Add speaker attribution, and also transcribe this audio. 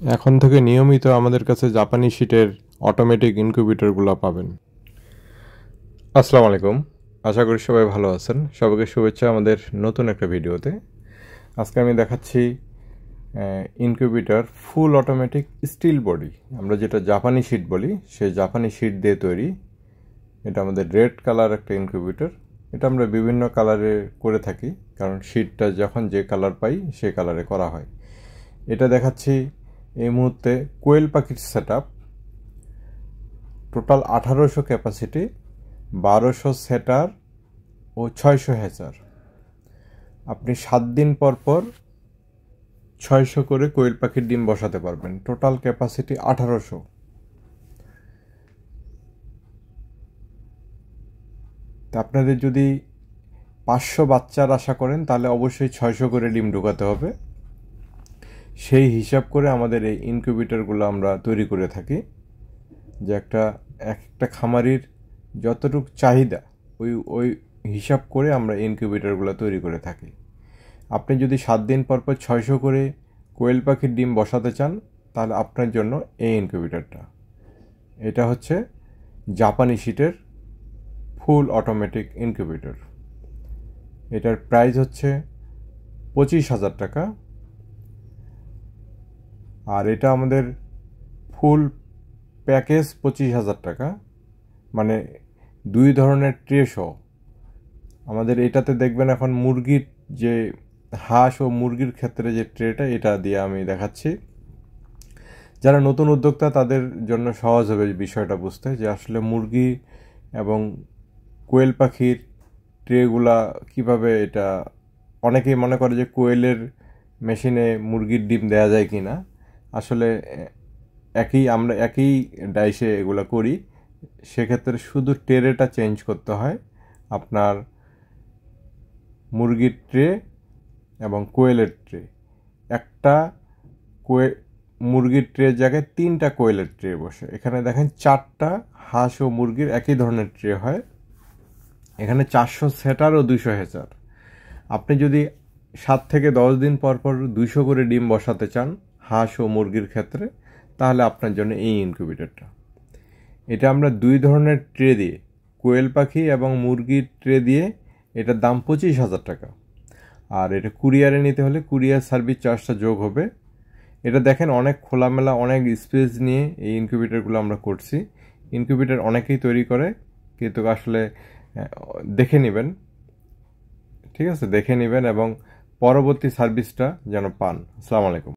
Speaker 1: এখন থেকে নিয়মিত আমাদের কাছে জাপানি শিটের অটোমেটিক ইনকিউবেটরগুলো পাবেন। আসসালামু আলাইকুম, আশা করি সবাই ভালো আছেন। সবাইকে শুভেচ্ছা আমাদের নতুন একটা ভিডিওতে। আজকে আমি দেখাচ্ছি incubator full automatic steel body, আমরা যেটা জাপানি শিট বলি, সেই জাপানি শিট দিয়ে তৈরি। এটা আমাদের রেড কালার একটা ইনকিউবেটর। এটা আমরা বিভিন্ন কালারে করে থাকি, কারণ শিটটা যখন যে কালার পাই সে কালারে করা হয়। এটা দেখাচ্ছি এই মুহূর্তে কোয়েল পাখির সেট আপ। টোটাল 1800 ক্যাপাসিটি, 1200 সেটার ও 600 হ্যাচার। আপনি 7 দিন পর পর 600 করে কোয়েল পাখির ডিম বসাতে পারবেন। Total capacity 1800। তা আপনাদের যদি 500 বাচ্চার আশা করেন তাহলে অবশ্যই 600 করে ডিম ঢোকাতে হবে। সেই হিসাব করে আমাদের এই ইনকিউবেটরগুলো আমরা তৈরি করে থাকি, যে একটা খামারির যতটুকু চাহিদা ওই ওই হিসাব করে আমরা ইনকিউবেটরগুলো তৈরি করে থাকি। আপনি যদি 7 দিন পর পর 600 করে কোয়েল পাখির ডিম বসাতে চান তাহলে আপনার জন্য এই ইনকিউবেটরটা। এটা হচ্ছে জাপানি শিটের ফুল অটোমেটিক ইনকিউবেটর। এটার প্রাইস হচ্ছে 25,000 টাকা। আর এটা আমাদের ফুল প্যাকেজ 25,000 টাকা, মানে 2 ধরনের ট্রে সহ। আমাদের এটাতে দেখবেন এখন মুরগির যে হাঁস ও মুরগির ক্ষেত্রে যে ট্রেটা, এটা দিয়ে আমি দেখাচ্ছি। যারা নতুন উদ্যোক্তা তাদের জন্য সহজ হবে বিষয়টা বুঝতে, যে আসলে মুরগি এবং কোয়েল পাখির ট্রেগুলা কিভাবে। এটা অনেকেই মনে করে যে কোয়েলের মেশিনে মুরগির ডিম দেয়া যায় কি না। আসলে আমরা একই ডাইসে এগুলো করি। সেক্ষেত্রে শুধু ট্রেটা চেঞ্জ করতে হয়। আপনার মুরগির ট্রে এবং কোয়েলের ট্রে, একটা মুরগির ট্রের জায়গায় 3টা কোয়েলের ট্রে বসে। এখানে দেখেন 4টা হাঁস ও মুরগির একই ধরনের ট্রে হয়। এখানে 400 সেটার ও 200 হ্যাচার। আপনি যদি 7 থেকে 10 দিন পর পর 200 করে ডিম বসাতে চান হাঁস ও মুরগির ক্ষেত্রে, তাহলে আপনার জন্য এই ইনকিউবেটরটা। এটা আমরা 2 ধরনের ট্রে দিয়ে, কোয়েল পাখি এবং মুরগির ট্রে দিয়ে, এটার দাম 25,000 টাকা। আর এটা কুরিয়ারে নিতে হলে কুরিয়ার সার্ভিস চার্জটা যোগ হবে। এটা দেখেন অনেক খোলামেলা, অনেক স্পেস নিয়ে এই ইনকিউবেটরগুলো আমরা করছি। ইনকিউবেটর অনেকেই তৈরি করে, কিন্তু আসলে দেখে নেবেন, ঠিক আছে, দেখে নেবেন এবং পরবর্তী সার্ভিসটা যেন পান। আসসালামু আলাইকুম।